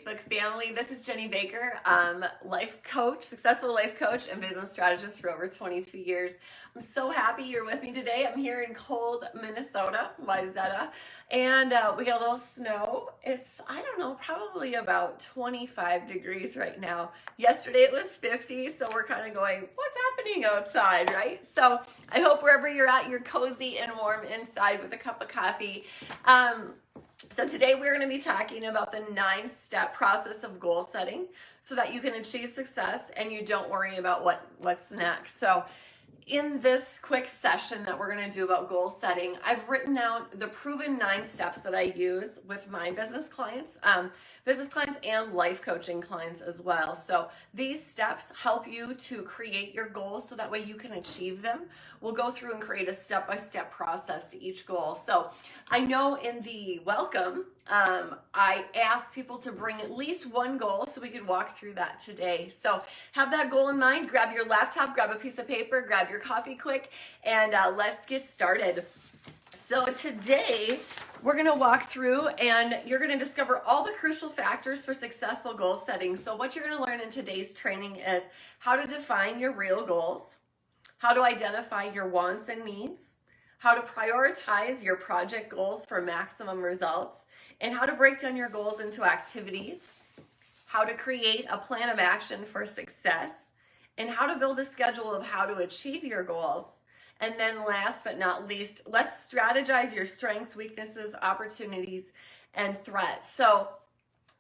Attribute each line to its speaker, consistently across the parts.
Speaker 1: Facebook family. This is Jenny Baker, life coach, successful life coach, and business strategist for over 22 years. I'm so happy you're with me today. I'm here in cold Minnesota, Wayzata, and we got a little snow. It's, I don't know, probably about 25 degrees right now. Yesterday it was 50, so we're kind of going, what's happening outside, right? So I hope wherever you're at, you're cozy and warm inside with a cup of coffee. So today we're going to be talking about the 9-step process of goal setting so that you can achieve success and you don't worry about what's next. So in this quick session that we're going to do about goal setting, I've written out the proven 9 steps that I use with my business clients and life coaching clients as well. So these steps help you to create your goals so that way you can achieve them. We'll go through and create a step-by-step process to each goal. So I know in the welcome, I asked people to bring at least one goal so we could walk through that today. So have that goal in mind, grab your laptop, grab a piece of paper, grab your coffee quick, and let's get started. So today we're going to walk through and you're going to discover all the crucial factors for successful goal setting. So what you're going to learn in today's training is how to define your real goals, how to identify your wants and needs, how to prioritize your project goals for maximum results, and how to break down your goals into activities, how to create a plan of action for success, and how to build a schedule of how to achieve your goals. And then last but not least, let's strategize your strengths, weaknesses, opportunities, and threats. So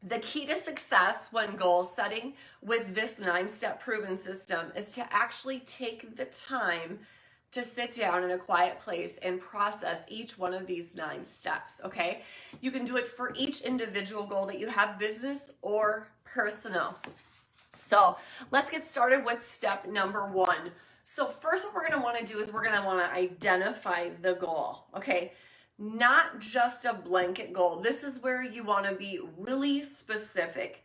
Speaker 1: the key to success when goal setting with this 9-step proven system is to actually take the time to sit down in a quiet place and process each one of these 9 steps, okay? You can do it for each individual goal that you have, business or personal. So let's get started with step number 1. So first what we're gonna wanna do is we're gonna wanna identify the goal, okay? Not just a blanket goal. This is where you wanna be really specific,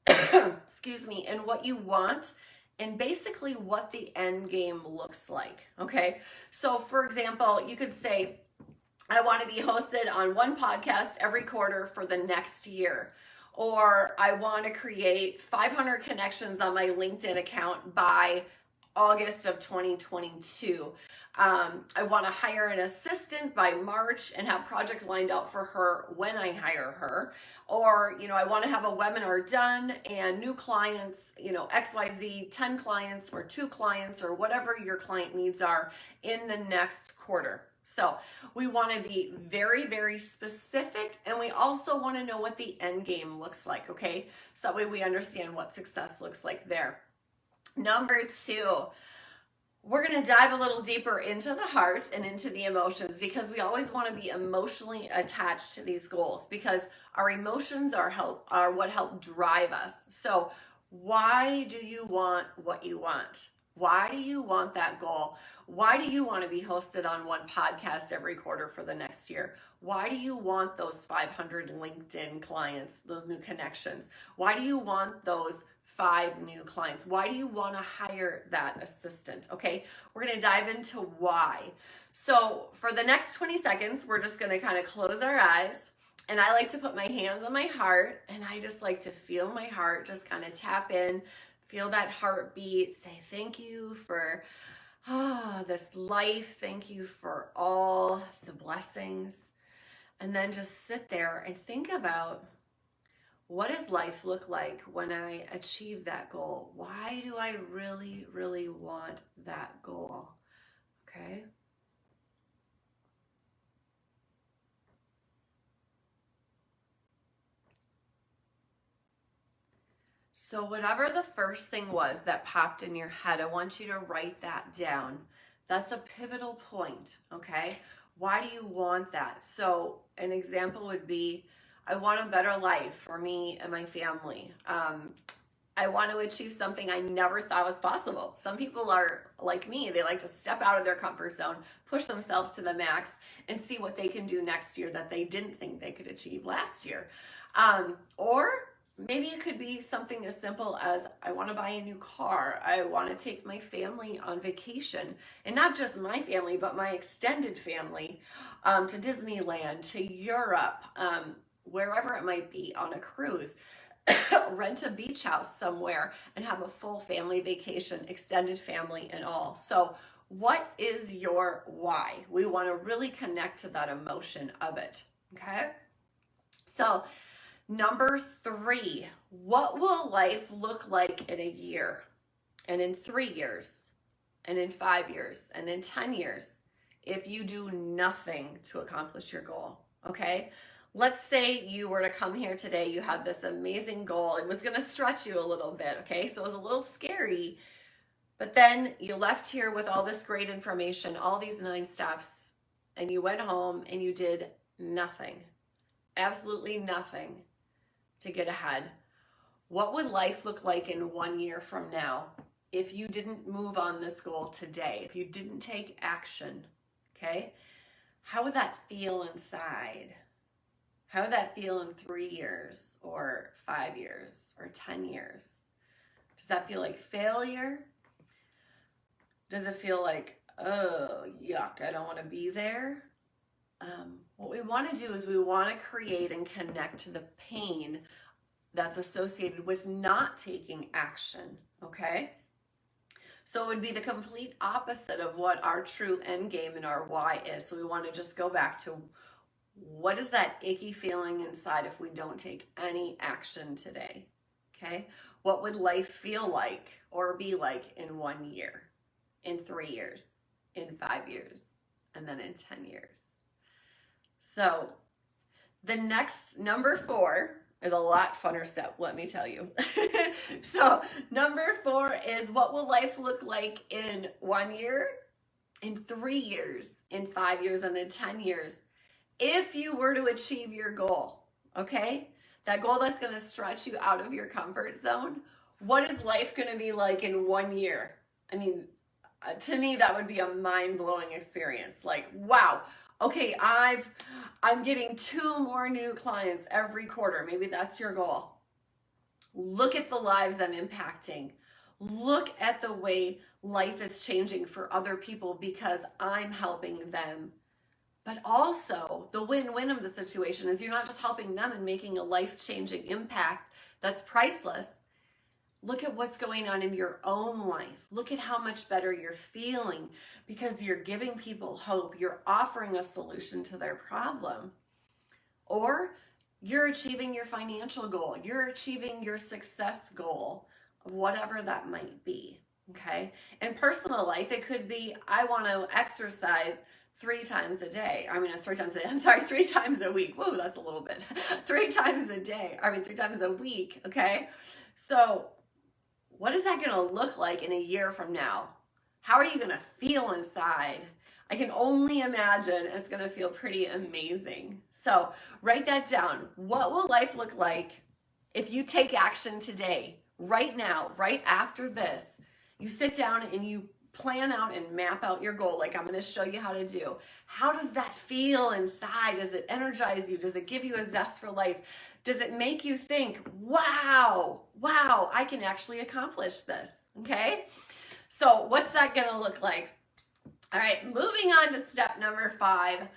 Speaker 1: excuse me, in what you want and basically what the end game looks like, okay? So for example, you could say, I want to be hosted on one podcast every quarter for the next year, or I want to create 500 connections on my LinkedIn account by August of 2022. I want to hire an assistant by March and have projects lined up for her when I hire her. Or, I want to have a webinar done and new clients, XYZ, 10 clients or 2 clients or whatever your client needs are in the next quarter. So we want to be very, very specific, and we also want to know what the end game looks like, okay? So that way we understand what success looks like there. Number 2, we're going to dive a little deeper into the heart and into the emotions, because we always want to be emotionally attached to these goals because our emotions are what help drive us. So why do you want what you want? Why do you want that goal? Why do you want to be hosted on one podcast every quarter for the next year? Why do you want those 500 LinkedIn clients, those new connections? Why do you want those 5 new clients? Why do you want to hire that assistant? Okay, we're going to dive into why. So for the next 20 seconds, we're just going to kind of close our eyes, and I like to put my hands on my heart, and I just like to feel my heart just kind of tap in, feel that heartbeat, say thank you for this life, thank you for all the blessings, and then just sit there and think about, what does life look like when I achieve that goal? Why do I really, really want that goal? Okay. So whatever the first thing was that popped in your head, I want you to write that down. That's a pivotal point, okay? Why do you want that? So an example would be, I want a better life for me and my family. I want to achieve something I never thought was possible. Some people are like me. They like to step out of their comfort zone, push themselves to the max, and see what they can do next year that they didn't think they could achieve last year. Or maybe it could be something as simple as, I want to buy a new car. I want to take my family on vacation, and not just my family, but my extended family, to Disneyland, to Europe, wherever it might be, on a cruise. rent a beach house somewhere and have a full family vacation, extended family and all. So what is your why? We want to really connect to that emotion of it, okay? So number 3, what will life look like in a year, and in 3 years, and in 5 years, and in 10 years if you do nothing to accomplish your goal, okay? Let's say you were to come here today, you had this amazing goal. It was going to stretch you a little bit, okay? So it was a little scary, but then you left here with all this great information, all these 9 steps, and you went home and you did nothing, absolutely nothing to get ahead. What would life look like in 1 year from now if you didn't move on this goal today, if you didn't take action, okay? How would that feel inside? How would that feel in 3 years or 5 years or 10 years? Does that feel like failure? Does it feel like, oh, yuck, I don't want to be there? What we want to do is we want to create and connect to the pain that's associated with not taking action, okay? So it would be the complete opposite of what our true end game and our why is. So we want to just go back to, what is that icky feeling inside if we don't take any action today, okay? What would life feel like or be like in 1 year, in 3 years, in 5 years, and then in 10 years? So the next, number 4, is a lot funner step, let me tell you. So number 4 is, what will life look like in 1 year, in 3 years, in 5 years, and in 10 years if you were to achieve your goal, okay? That goal that's going to stretch you out of your comfort zone. What is life going to be like in 1 year? I mean, to me, that would be a mind-blowing experience. Like, wow. Okay, I'm getting 2 more new clients every quarter. Maybe that's your goal. Look at the lives I'm impacting. Look at the way life is changing for other people because I'm helping them. But also, the win-win of the situation is you're not just helping them and making a life-changing impact that's priceless. Look at what's going on in your own life. Look at how much better you're feeling because you're giving people hope. You're offering a solution to their problem. Or you're achieving your financial goal. You're achieving your success goal, whatever that might be, okay? In personal life, it could be, I want to exercise 3 times a day. I mean, 3 times a day. I'm sorry, 3 times a week. Whoa, that's a little bit. 3 times a day. I mean, 3 times a week, okay? So what is that going to look like in a year from now? How are you going to feel inside? I can only imagine it's going to feel pretty amazing. So write that down. What will life look like if you take action today, right now, right after this? You sit down and you plan out and map out your goal like I'm going to show you how to do. How does that feel inside? Does it energize you? Does it give you a zest for life? Does it make you think, wow, I can actually accomplish this, okay? So what's that going to look like? All right, moving on to step number 5.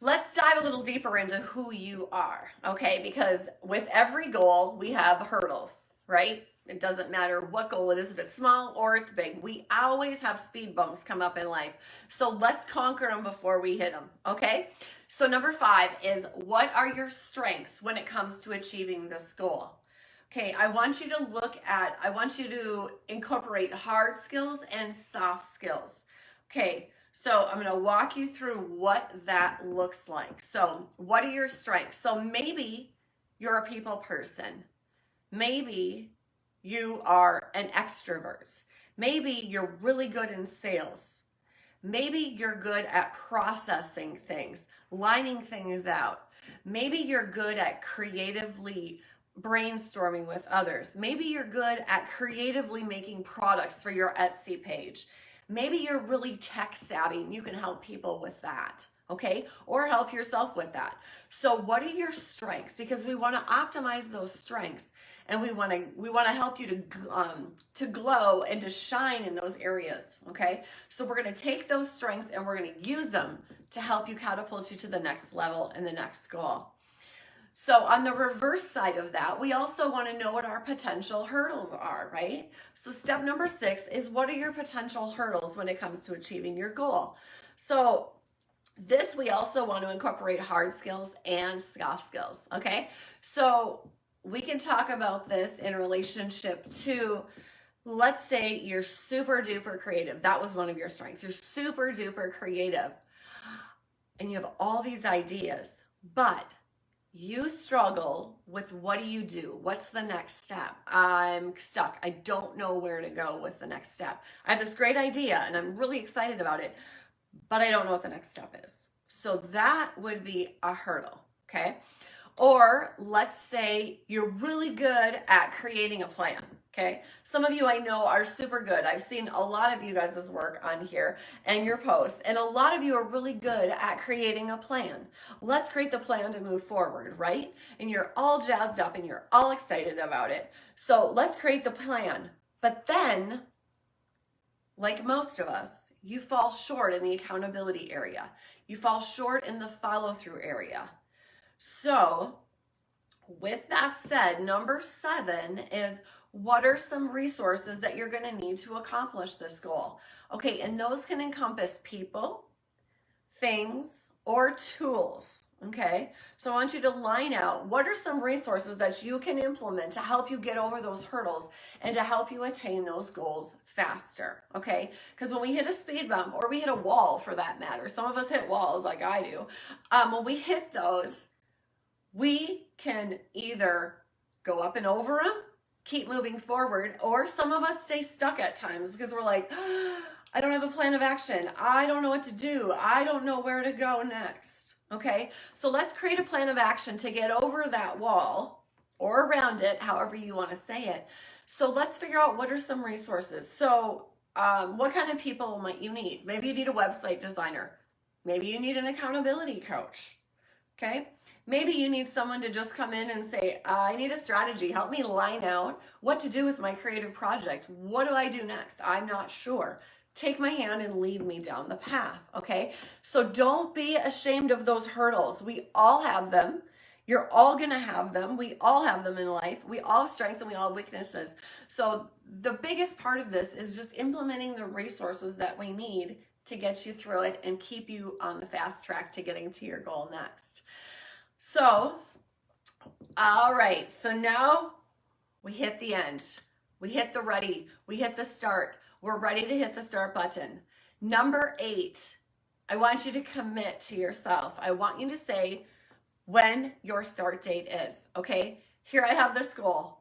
Speaker 1: Let's dive a little deeper into who you are, okay? Because with every goal, we have hurdles, right? It doesn't matter what goal it is, if it's small or it's big. We always have speed bumps come up in life. So let's conquer them before we hit them, okay? So number 5 is, what are your strengths when it comes to achieving this goal? Okay, I want you to incorporate hard skills and soft skills. Okay, so I'm going to walk you through what that looks like. So what are your strengths? So maybe you're a people person. Maybe you are an extrovert. Maybe you're really good in sales. Maybe you're good at processing things, lining things out. Maybe you're good at creatively brainstorming with others. Maybe you're good at creatively making products for your Etsy page. Maybe you're really tech savvy and you can help people with that, okay? Or help yourself with that. So what are your strengths? Because we want to optimize those strengths. And we want to help you to glow and to shine in those areas, okay? So we're going to take those strengths and we're going to use them to help you catapult you to the next level and the next goal. So on the reverse side of that, we also want to know what our potential hurdles are, right? So step number 6 is, what are your potential hurdles when it comes to achieving your goal? So this, we also want to incorporate hard skills and soft skills, okay? So we can talk about this in relationship to, let's say you're super duper creative. That was one of your strengths. You're super duper creative and you have all these ideas, but you struggle with, what do you do? What's the next step? I'm stuck. I don't know where to go with the next step. I have this great idea and I'm really excited about it, but I don't know what the next step is. So that would be a hurdle, okay? Or let's say you're really good at creating a plan, okay? Some of you I know are super good. I've seen a lot of you guys' work on here and your posts, and a lot of you are really good at creating a plan. Let's create the plan to move forward, right? And you're all jazzed up and you're all excited about it. So let's create the plan. But then, like most of us, you fall short in the accountability area. You fall short in the follow-through area. So with that said, number 7 is, what are some resources that you're going to need to accomplish this goal? Okay, and those can encompass people, things, or tools. Okay, so I want you to line out, what are some resources that you can implement to help you get over those hurdles and to help you attain those goals faster. Okay, because when we hit a speed bump, or we hit a wall for that matter, some of us hit walls like I do, when we hit those, we can either go up and over them, keep moving forward, or some of us stay stuck at times because we're like, I don't have a plan of action. I don't know what to do. I don't know where to go next. Okay, so let's create a plan of action to get over that wall or around it, however you want to say it. So let's figure out, what are some resources. So what kind of people might you need? Maybe you need a website designer. Maybe you need an accountability coach. Okay, maybe you need someone to just come in and say, I need a strategy. Help me line out what to do with my creative project. What do I do next? I'm not sure. Take my hand and lead me down the path, okay? So don't be ashamed of those hurdles. We all have them. You're all gonna have them. We all have them in life. We all have strengths and we all have weaknesses. So the biggest part of this is just implementing the resources that we need to get you through it and keep you on the fast track to getting to your goal next. So, all right, so now we hit the end. We hit the ready. We hit the start. We're ready to hit the start button. Number 8, I want you to commit to yourself. I want you to say when your start date is, okay? Here I have this goal.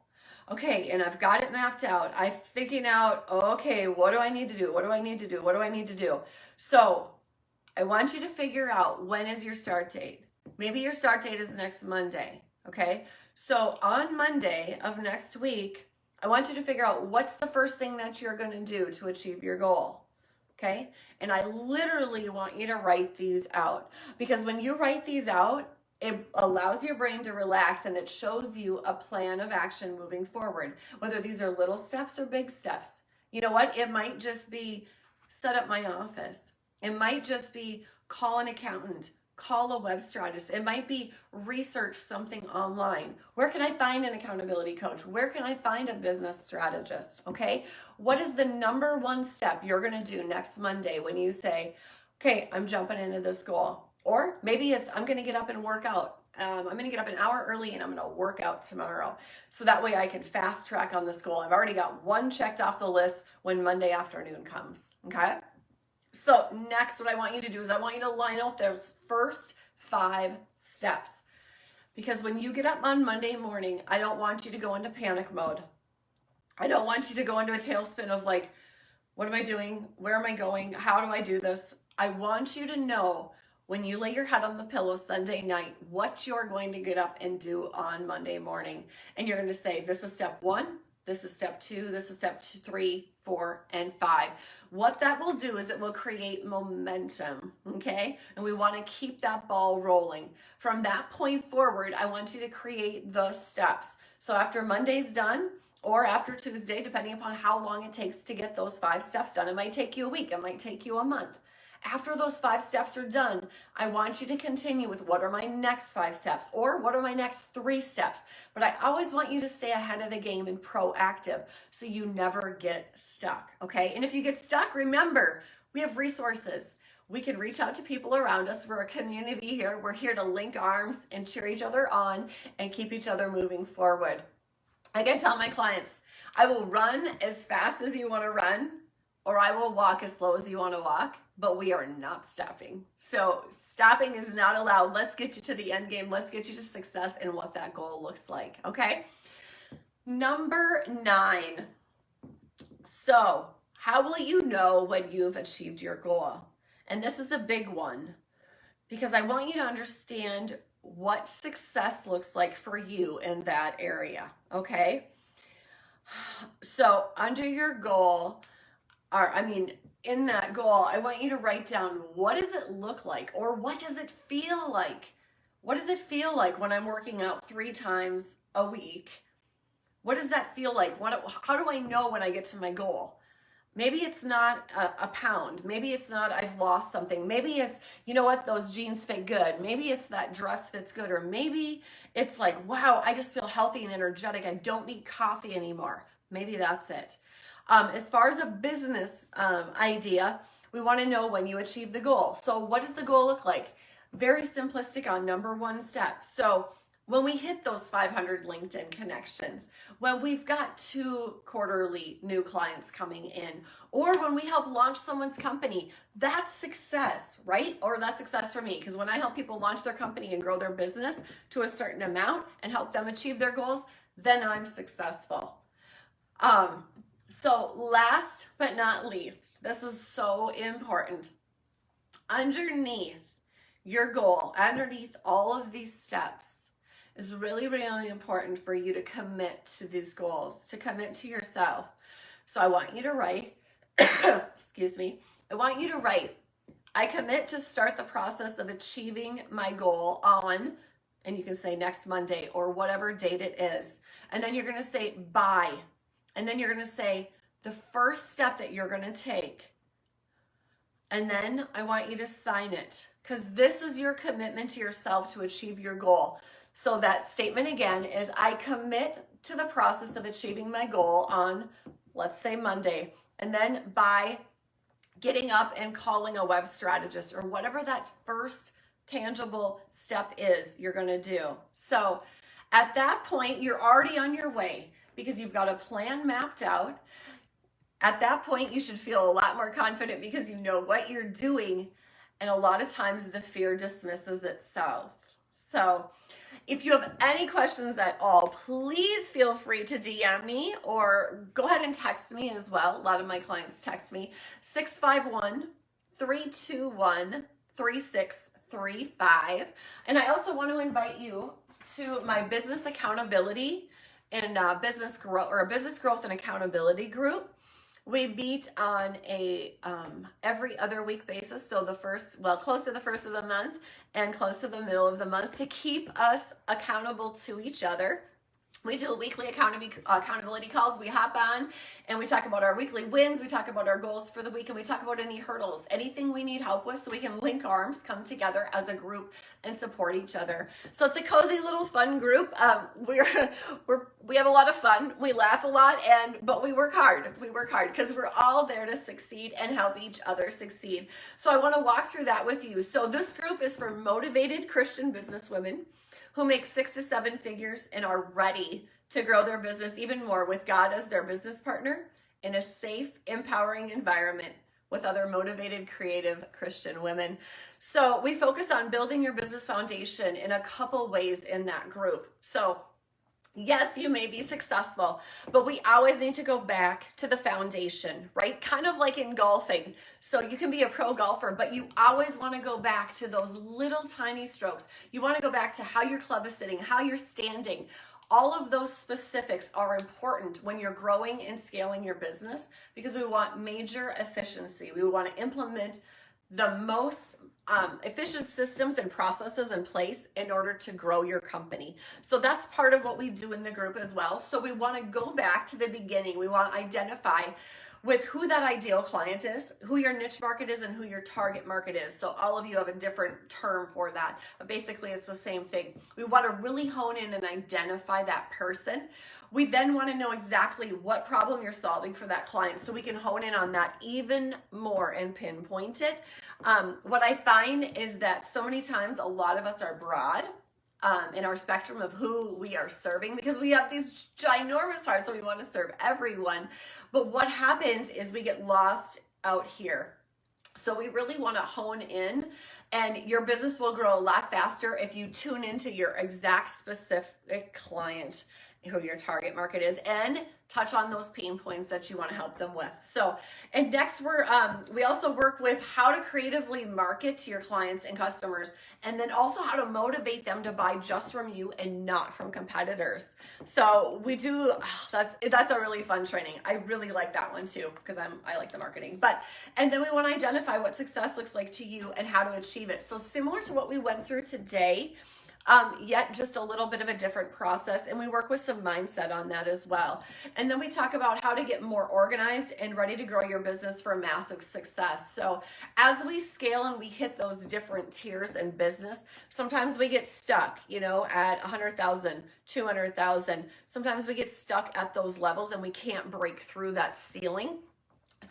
Speaker 1: Okay, and I've got it mapped out. I'm thinking out, okay, what do I need to do? What do I need to do? What do I need to do? So I want you to figure out, when is your start date? Maybe your start date is next Monday, okay? So on Monday of next week, I want you to figure out, what's the first thing that you're going to do to achieve your goal, okay? And I literally want you to write these out, because when you write these out, it allows your brain to relax and it shows you a plan of action moving forward, whether these are little steps or big steps. You know what? It might just be set up my office. It might just be call an accountant, call a web strategist. It might be research something online. Where can I find an accountability coach? Where can I find a business strategist? Okay. What is the number 1 step you're going to do next Monday when you say, okay, I'm jumping into this goal? Or maybe it's, I'm going to get up and work out. I'm going to get up an hour early and I'm going to work out tomorrow. So that way I can fast track on this goal. I've already got 1 checked off the list when Monday afternoon comes. Okay. So next, what I want you to do is I want you to line out those first 5 steps. Because when you get up on Monday morning, I don't want you to go into panic mode. I don't want you to go into a tailspin of like, what am I doing? Where am I going? How do I do this? I want you to know, when you lay your head on the pillow Sunday night, what you're going to get up and do on Monday morning. And you're going to say, this is step 1, this is step 2, this is step 3, 4, and 5. What that will do is it will create momentum, okay? And we want to keep that ball rolling. From that point forward, I want you to create the steps. So after Monday's done, or after Tuesday, depending upon how long it takes to get those 5 steps done, it might take you a week, it might take you a month. after those 5 steps are done, I want you to continue with what are my next 5 steps or what are my next 3 steps. But I always want you to stay ahead of the game and proactive so you never get stuck, okay? And if you get stuck, remember, we have resources. We can reach out to people around us. We're a community here. We're here to link arms and cheer each other on and keep each other moving forward. I can tell my clients, I will run as fast as you want to run, or I will walk as slow as you want to walk, but we are not stopping. So stopping is not allowed. Let's get you to the end game. Let's get you to success and what that goal looks like, okay? Number 9. So how will you know when you've achieved your goal? And this is a big one because I want you to understand what success looks like for you in that area, okay? So under your goal, in that goal, I want you to write down, what does it look like? Or what does it feel like? What does it feel like when I'm working out 3 times a week? What does that feel like? How do I know when I get to my goal? Maybe it's not a pound. Maybe it's not I've lost something. Maybe it's, you know what, those jeans fit good. Maybe it's that dress fits good. Or maybe it's like, wow, I just feel healthy and energetic. I don't need coffee anymore. Maybe that's it. As far as a business idea, we want to know when you achieve the goal. So what does the goal look like? Very simplistic on number 1 step. So when we hit those 500 LinkedIn connections, when we've got 2 quarterly new clients coming in, or when we help launch someone's company, that's success, right? Or that's success for me, because when I help people launch their company and grow their business to a certain amount and help them achieve their goals, then I'm successful. So last but not least, this is so important. Underneath your goal, underneath all of these steps, is really, really important for you to commit to these goals, to commit to yourself. So I want you to write, excuse me, I want you to write, I commit to start the process of achieving my goal on, and you can say next Monday or whatever date it is. And then you're going to say by, and then you're going to say the first step that you're going to take. And then I want you to sign it, because this is your commitment to yourself to achieve your goal. So that statement again is, I commit to the process of achieving my goal on, let's say Monday, and then by getting up and calling a web strategist or whatever that first tangible step is you're going to do. So at that point, you're already on your way because you've got a plan mapped out. At that point, you should feel a lot more confident because you know what you're doing. And a lot of times the fear dismisses itself. So if you have any questions at all, please feel free to DM me or go ahead and text me as well. A lot of my clients text me, 651-321-3635. And I also want to invite you to my business accountability and business growth and accountability group. We meet on a every other week basis, so close to the first of the month and close to the middle of the month, to keep us accountable to each other. We do weekly accountability calls. We hop on and we talk about our weekly wins. We talk about our goals for the week, and we talk about any hurdles, anything we need help with, so we can link arms, come together as a group and support each other. So it's a cozy little fun group. We have a lot of fun. We laugh a lot, but we work hard. We work hard because we're all there to succeed and help each other succeed. So I want to walk through that with you. So this group is for motivated Christian businesswomen who make 6 to 7 figures and are ready to grow their business even more with God as their business partner in a safe, empowering environment with other motivated, creative Christian women. So we focus on building your business foundation in a couple ways in that group. So yes, you may be successful, but we always need to go back to the foundation, right? Kind of like in golfing. So you can be a pro golfer, but you always want to go back to those little tiny strokes. You want to go back to how your club is sitting, how you're standing. All of those specifics are important when you're growing and scaling your business, because we want major efficiency. We want to implement the most efficient systems and processes in place in order to grow your company. So that's part of what we do in the group as well. So we want to go back to the beginning. We want to identify with who that ideal client is, who your niche market is, and who your target market is. So all of you have a different term for that, but basically it's the same thing. We want to really hone in and identify that person. We then want to know exactly what problem you're solving for that client so we can hone in on that even more and pinpoint it. What I find is that so many times a lot of us are broad in our spectrum of who we are serving because we have these ginormous hearts, so we want to serve everyone. But what happens is we get lost out here. So we really want to hone in, and your business will grow a lot faster if you tune into your exact specific client, who your target market is, and touch on those pain points that you want to help them with. So, and next we also work with how to creatively market to your clients and customers, and then also how to motivate them to buy just from you and not from competitors. So we do, that's a really fun training. I really like that one too, because I like the marketing. And then we want to identify what success looks like to you and how to achieve it. So similar to what we went through today, yet just a little bit of a different process, and we work with some mindset on that as well. And then we talk about how to get more organized and ready to grow your business for massive success. So as we scale and we hit those different tiers in business, sometimes we get stuck, at 100,000, 200,000. Sometimes we get stuck at those levels and we can't break through that ceiling.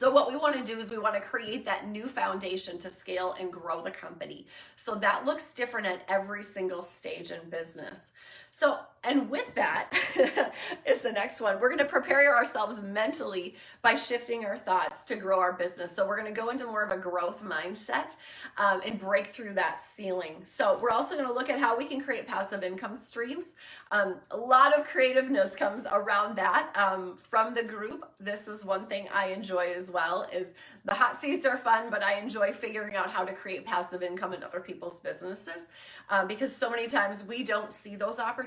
Speaker 1: So what we want to do is we want to create that new foundation to scale and grow the company. So that looks different at every single stage in business. So, and with that is the next one. We're going to prepare ourselves mentally by shifting our thoughts to grow our business. So we're going to go into more of a growth mindset and break through that ceiling. So we're also going to look at how we can create passive income streams. A lot of creativeness comes around that from the group. This is one thing I enjoy as well, is the hot seats are fun, but I enjoy figuring out how to create passive income in other people's businesses because so many times we don't see those opportunities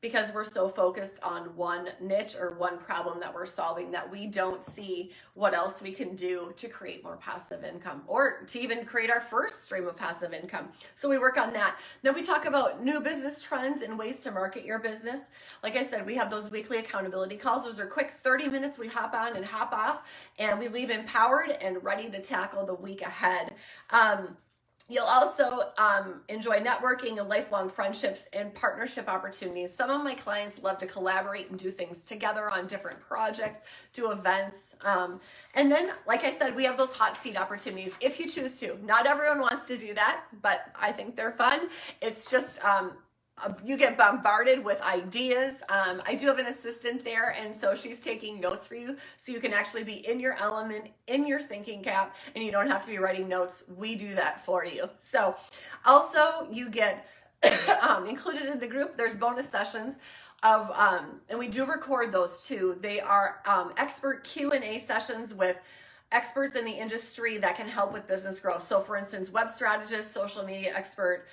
Speaker 1: because we're so focused on one niche or one problem that we're solving that we don't see what else we can do to create more passive income or to even create our first stream of passive income. So we work on that. Then we talk about new business trends and ways to market your business. Like I said, we have those weekly accountability calls. Those are quick 30 minutes. We hop on and hop off, and we leave empowered and ready to tackle the week ahead. You'll also enjoy networking and lifelong friendships and partnership opportunities. Some of my clients love to collaborate and do things together on different projects, do events. And then, like I said, we have those hot seat opportunities if you choose to. Not everyone wants to do that, but I think they're fun. It's just, you get bombarded with ideas. I do have an assistant there, and so she's taking notes for you so you can actually be in your element, in your thinking cap, and you don't have to be writing notes. We do that for you. So also you get included in the group, there's bonus sessions of, and we do record those too. They are expert Q&A sessions with experts in the industry that can help with business growth. So for instance, web strategist, social media expert,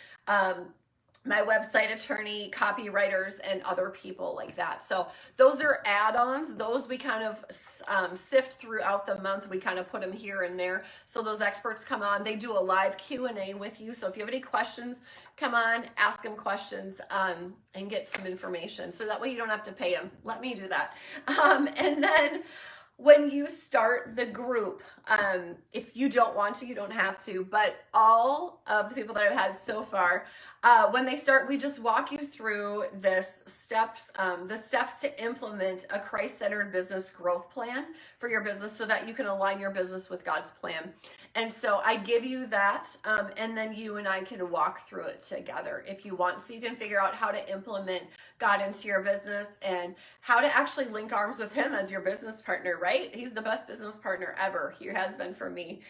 Speaker 1: my website attorney, copywriters, and other people like that. So those are add-ons. Those we kind of sift throughout the month. We kind of put them here and there. So those experts come on. They do a live Q&A with you. So if you have any questions, come on, ask them questions and get some information. So that way you don't have to pay them. Let me do that. And then when you start the group, if you don't want to, you don't have to, but all of the people that I've had so far, when they start, we just walk you through the steps to implement a Christ-centered business growth plan for your business so that you can align your business with God's plan. And so I give you that, and then you and I can walk through it together if you want. So you can figure out how to implement God into your business and how to actually link arms with him as your business partner, right? He's the best business partner ever. He has been for me.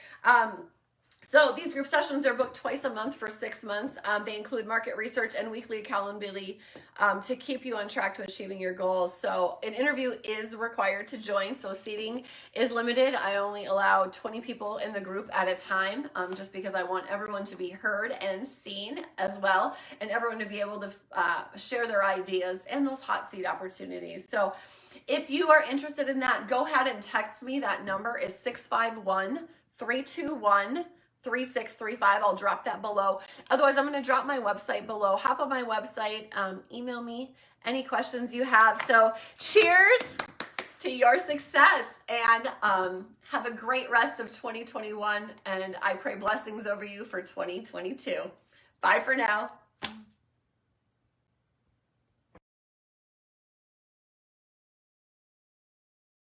Speaker 1: So these group sessions are booked twice a month for 6 months. They include market research and weekly accountability to keep you on track to achieving your goals. So an interview is required to join. So seating is limited. I only allow 20 people in the group at a time, just because I want everyone to be heard and seen as well, and everyone to be able to share their ideas and those hot seat opportunities. So if you are interested in that, go ahead and text me. That number is 651-321-3635. I'll drop that below. Otherwise, I'm going to drop my website below. Hop on my website, email me any questions you have. So cheers to your success, and have a great rest of 2021. And I pray blessings over you for 2022. Bye for now.